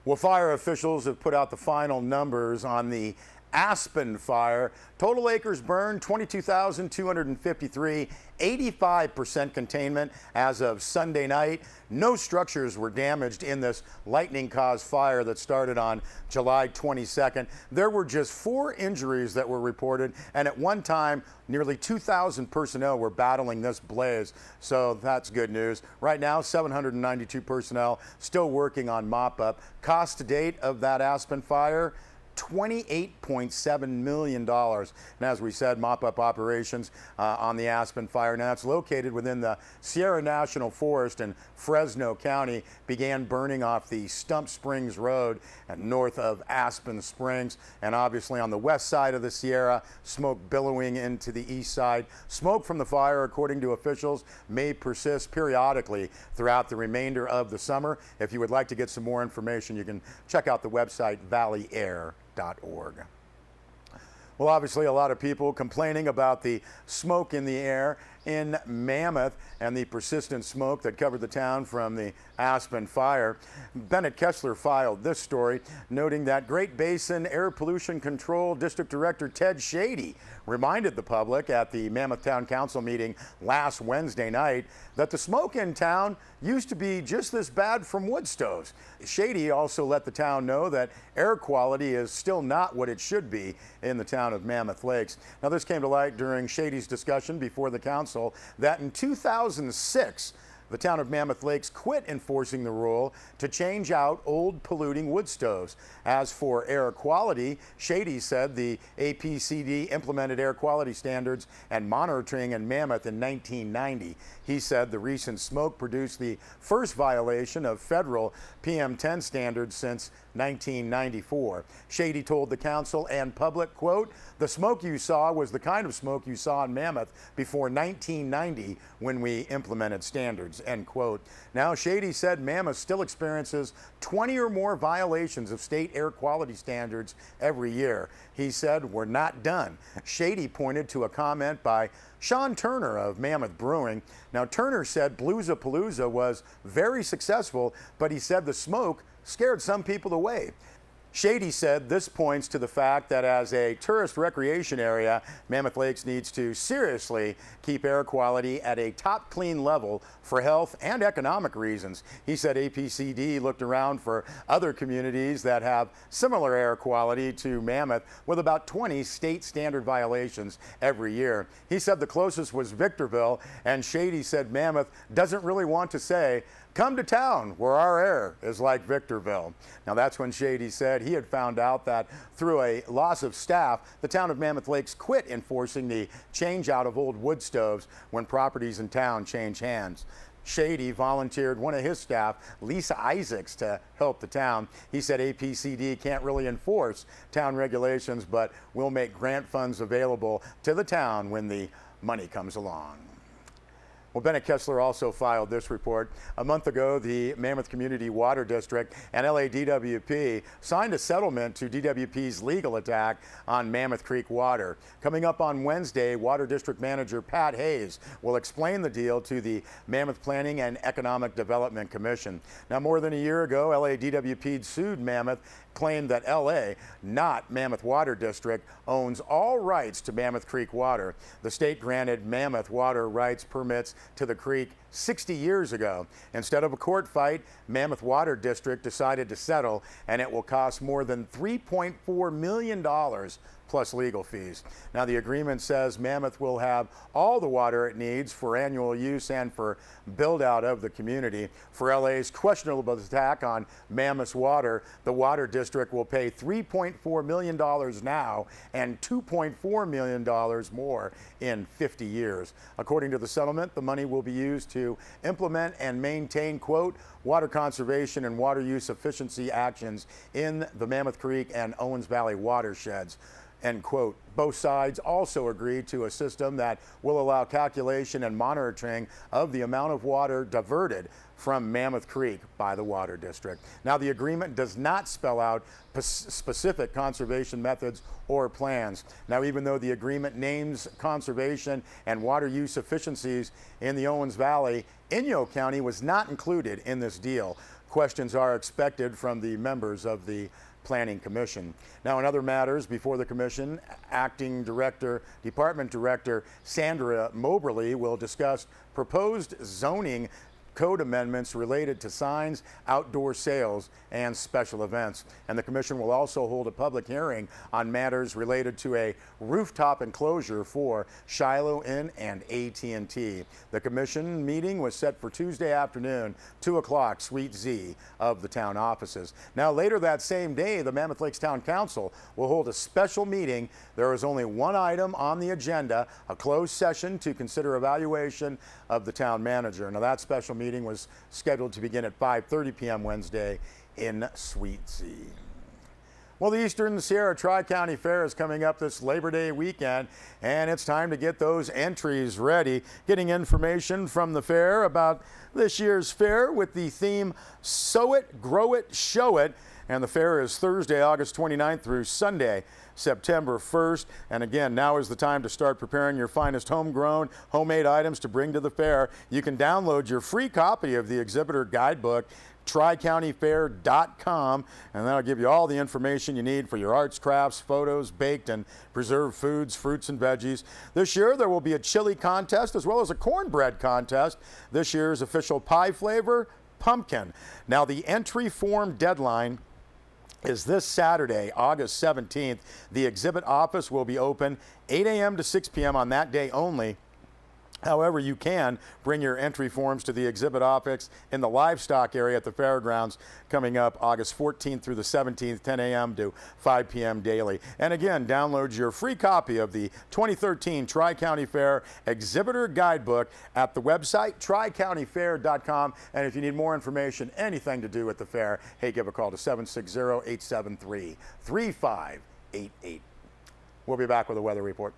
Well, fire officials have put out the final numbers on the Aspen Fire. Total acres burned 22,253, 85% containment as of Sunday night. No structures were damaged in this lightning-caused fire that started on July 22nd. There were just 4 injuries that were reported, and at one time, nearly 2,000 personnel were battling this blaze. So that's good news. Right now, 792 personnel still working on mop-up. Cost to date of that Aspen Fire, $28.7 million. And as we said, mop-up operations on the Aspen Fire. Now it's located within the Sierra National Forest in Fresno County, began burning off the Stump Springs Road north of Aspen Springs, and obviously on the west side of the Sierra, smoke billowing into the east side. Smoke from the fire, according to officials, may persist periodically throughout the remainder of the summer. If you would like to get some more information, you can check out the website valleyair.org. Well, obviously a lot of people complaining about the smoke in the air in Mammoth and the persistent smoke that covered the town from the Aspen Fire. Bennett Kessler filed this story, noting that Great Basin Air Pollution Control District Director Ted Shady reminded the public at the Mammoth Town Council meeting last Wednesday night that the smoke in town used to be just this bad from wood stoves. Shady also let the town know that air quality is still not what it should be in the town of Mammoth Lakes. Now, this came to light during Shady's discussion before the council that in 2006, the town of Mammoth Lakes quit enforcing the rule to change out old polluting wood stoves. As for air quality, Shady said the APCD implemented air quality standards and monitoring in Mammoth in 1990. He said the recent smoke produced the first violation of federal PM10 standards since 1994. Shady told the council and public, quote, "The smoke you saw was the kind of smoke you saw in Mammoth before 1990 when we implemented standards," end quote. Now, Shady said Mammoth still experiences 20 or more violations of state air quality standards every year. He said, "We're not done." Shady pointed to a comment by Sean Turner of Mammoth Brewing. Now, Turner said Palooza was very successful, but he said the smoke scared some people away. Shady said this points to the fact that as a tourist recreation area, Mammoth Lakes needs to seriously keep air quality at a top clean level for health and economic reasons. He said APCD looked around for other communities that have similar air quality to Mammoth with about 20 state standard violations every year. He said the closest was Victorville, and Shady said Mammoth doesn't really want to say, "Come to town where our air is like Victorville." Now, that's when Shady said he had found out that through a loss of staff, the town of Mammoth Lakes quit enforcing the change out of old wood stoves when properties in town change hands. Shady volunteered one of his staff, Lisa Isaacs, to help the town. He said APCD can't really enforce town regulations, but will make grant funds available to the town when the money comes along. Well, Bennett Kessler also filed this report. A month ago, the Mammoth Community Water District and LADWP signed a settlement to DWP's legal attack on Mammoth Creek Water. Coming up on Wednesday, Water District Manager Pat Hayes will explain the deal to the Mammoth Planning and Economic Development Commission. Now, more than a year ago, LADWP sued Mammoth, claimed that LA, not Mammoth Water District, owns all rights to Mammoth Creek water. The state granted Mammoth water rights permits to the creek 60 years ago. Instead of a court fight, Mammoth Water District decided to settle, and it will cost more than $3.4 million plus legal fees. Now, the agreement says Mammoth will have all the water it needs for annual use and for build out of the community. For LA's questionable attack on Mammoth's water, the Water District will pay $3.4 million now and $2.4 million more in 50 years. According to the settlement, the money will be used to implement and maintain, quote, water conservation and water use efficiency actions in the Mammoth Creek and Owens Valley watersheds, end quote. Both sides also agreed to a system that will allow calculation and monitoring of the amount of water diverted from Mammoth Creek by the Water District. Now, the agreement does not spell out specific conservation methods or plans. Now, even though the agreement names conservation and water use efficiencies in the Owens Valley, Inyo County was not included in this deal. questions are expected from the members of the Planning Commission. Now, in other matters before the commission, Department Director Sandra Moberly will discuss proposed zoning code amendments related to signs, outdoor sales, and special events. And the commission will also hold a public hearing on matters related to a rooftop enclosure for Shiloh Inn and AT&T. The commission meeting was set for Tuesday afternoon, 2 o'clock, Suite Z of the town offices. Now, later that same day, the Mammoth Lakes Town Council will hold a special meeting. There is only one item on the agenda, a closed session to consider evaluation of the town manager. Now, that special meeting was scheduled to begin at 5:30 p.m. Wednesday in Suite Z. Well, the Eastern Sierra Tri-County Fair is coming up this Labor Day weekend, and it's time to get those entries ready. Getting information from the fair about this year's fair with the theme Sow It, Grow It, Show It. And the fair is Thursday, August 29th through Sunday, September 1st. And again, now is the time to start preparing your finest homegrown, homemade items to bring to the fair. You can download your free copy of the exhibitor guidebook, tricountyfair.com, and that'll give you all the information you need for your arts, crafts, photos, baked and preserved foods, fruits and veggies. This year there will be a chili contest as well as a cornbread contest. This year's official pie flavor, pumpkin. Now, the entry form deadline is this Saturday, August 17th. The exhibit office will be open 8 a.m. to 6 p.m. on that day only. However, you can bring your entry forms to the exhibit office in the livestock area at the fairgrounds coming up August 14th through the 17th, 10 a.m. to 5 p.m. daily. And again, download your free copy of the 2013 Tri-County Fair Exhibitor Guidebook at the website tricountyfair.com. And if you need more information, anything to do with the fair, hey, give a call to 760-873-3588. We'll be back with a weather report.